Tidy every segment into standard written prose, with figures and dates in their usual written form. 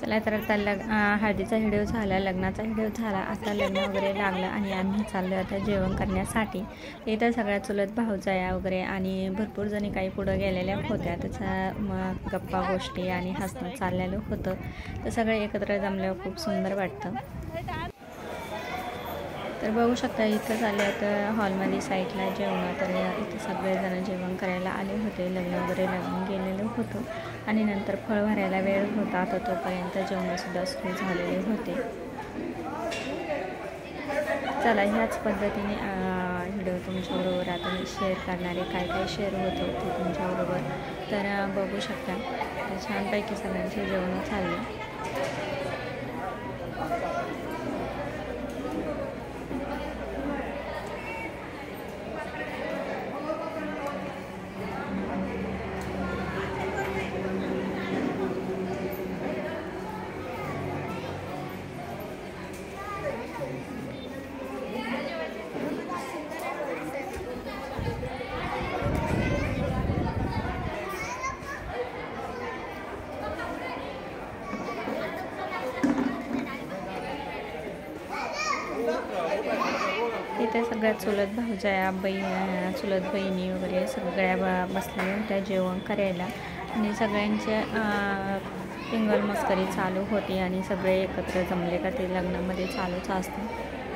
चला तर आता हळदीचा व्हिडिओ झाला, लग्नाचा व्हिडिओ झाला, आता लग्न वगैरे लागलं आणि आम्ही चाललो आता जेवण करण्यासाठी. इथं सगळ्या चुलत भाऊजाया वगैरे आणि भरपूर जणी काही पुढं गेलेल्या होत्या. त्याचा मग गप्पा गोष्टी आणि हसणं चाललेलं होतं. तर सगळे एकत्र जमल्यावर खूप सुंदर वाटतं. तर बघू शकता इथं झालं तर हॉलमध्ये साईडला जेवण, तर इथे सगळेजण जेवण करायला आले होते. लग्न वगैरे लागून गेलेलं होतं आणि नंतर फळ भरायला वेळ होता, तर तोपर्यंत जेवणसुद्धा सुरू झालेले होते. चला ह्याच पद्धतीने व्हिडिओ तुमच्याबरोबर आता मी शेअर करणारे, काय काय शेअर होत होते तुमच्याबरोबर. तर बघू शकता तर छानपैकी सगळ्यांचे जेवण चालले. इथे सगळ्या चुलत भाऊजाया चुलत बहिणी वगैरे सगळ्या बसलेल्या होत्या जेवण करायला आणि सगळ्यांचे टिंगल मस्करी चालू होती आणि सगळे एकत्र जमले का ते लग्नामध्ये चालूच असतं.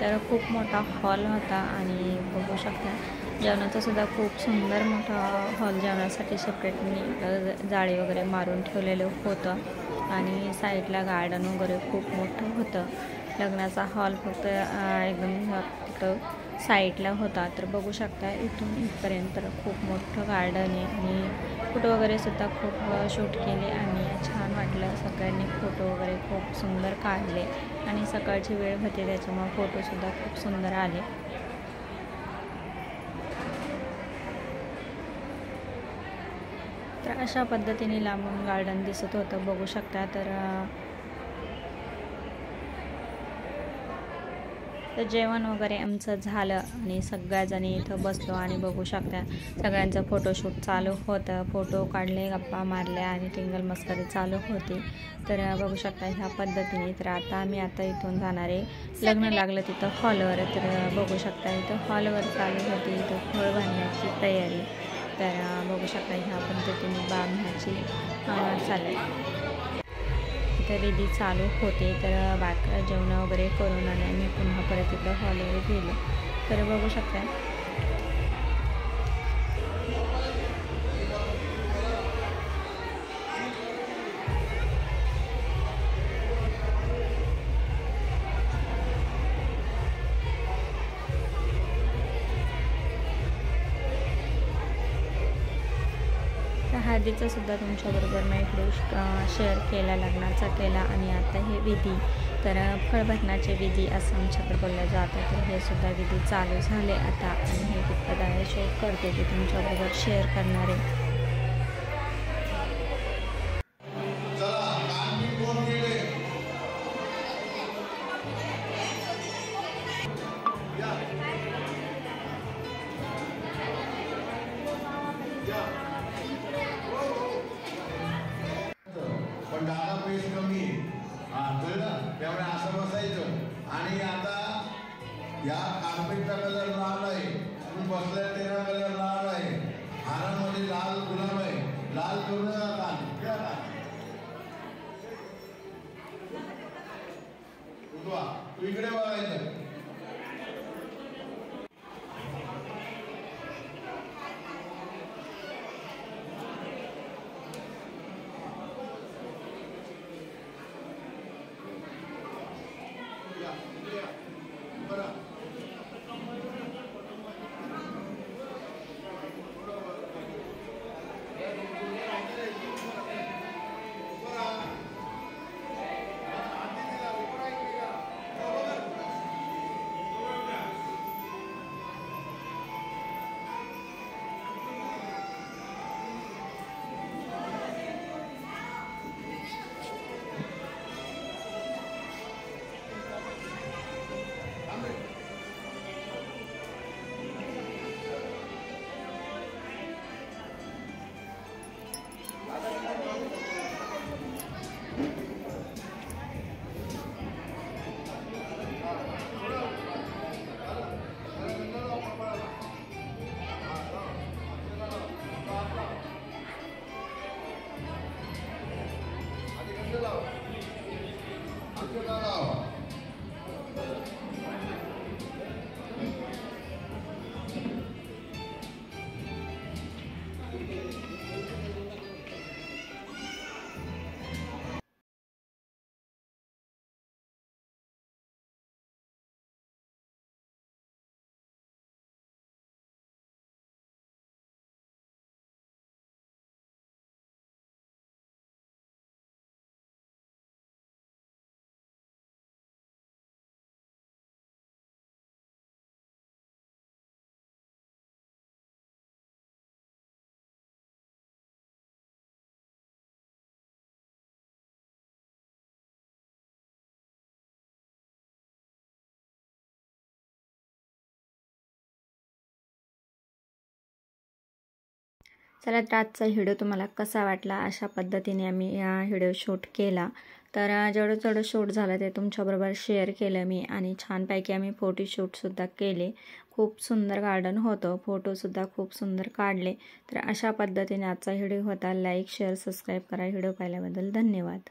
तर खूप मोठा हॉल होता आणि बघू शकता जेवणाचा सुद्धा खूप सुंदर मोठा हॉल जेवणासाठी सेपरेटली जाळी वगैरे मारून ठेवलेलं होतं आणि साईडला गार्डन वगैरे खूप मोठं होतं. लग्नाचा हॉल फक्त एकदम तिथं साईडला होता. तर बघू शकता इथून इथपर्यंत खूप मोठं गार्डन आहे आणि फोटो वगैरे सुद्धा खूप शूट केले आणि छान वाटलं. सगळ्यांनी फोटो वगैरे खूप सुंदर काढले आणि सकाळची वेळ होती त्याच्यामुळे फोटोसुद्धा खूप सुंदर आले. तर अशा पद्धतीने लांबून गार्डन दिसत होतं बघू शकता. तर जेवण वगैरे आमचं झालं आणि सगळ्याजणी इथं बसलो आणि बघू शकता सगळ्यांचं फोटोशूट चालू होतं. फोटो काढले, गप्पा मारल्या आणि टिंगल मस्करी चालू होती. तर बघू शकता ह्या पद्धतीने. तर आता इथून जाणार आहे, लग्न लागलं तिथं हॉलवर. तर बघू शकता इथं हॉलवर चालू होती इथं फळ भरण्याची तयारी. तर बघू शकता ह्या पद्धतीने बांधण्याची चालेल. इथं विधी चालू होते. तर बाकी जेवण वगैरे करून आणि आम्ही पुन्हा परत इकडं हॉलवर गेलो. तर बघू शकता हळदीचा सुद्धा तुमच्याबरोबर मी व्हिडिओ शेअर केला, लग्नाचा केला आणि आता हे विधी. तर फळभरणाचे विधी असं आमच्याकडे बोललं जातं. तर हे सुद्धा विधी चालू झाले आता आणि हे कितपत आहे शेअर करते ते तुमच्याबरोबर शेअर करणारे. पण डाटा पेज कमी कळलं, त्यामुळे असं बसायचं. आणि आता या कार्पेटचा कलर लाल आहे, तुम्ही बसलाय तेरा कलर लाल आहे, हारामध्ये लाल गुलाब आहे, लाल करून तू इकडे बघायचं. चला, तर आजचा व्हिडिओ तुम्हाला कसा वाटला, अशा पद्धतीने आम्ही व्हिडिओ शूट केला. तर जेवढं शूट झालं ते तुमच्याबरोबर शेअर केलं मी आणि छानपैकी आम्ही फोटोशूटसुद्धा केले. खूप सुंदर गार्डन होतं, फोटोसुद्धा खूप सुंदर काढले. तर अशा पद्धतीने आजचा व्हिडिओ होता. लाईक शेअर सबस्क्राईब करा. व्हिडिओ पाहिल्याबद्दल धन्यवाद.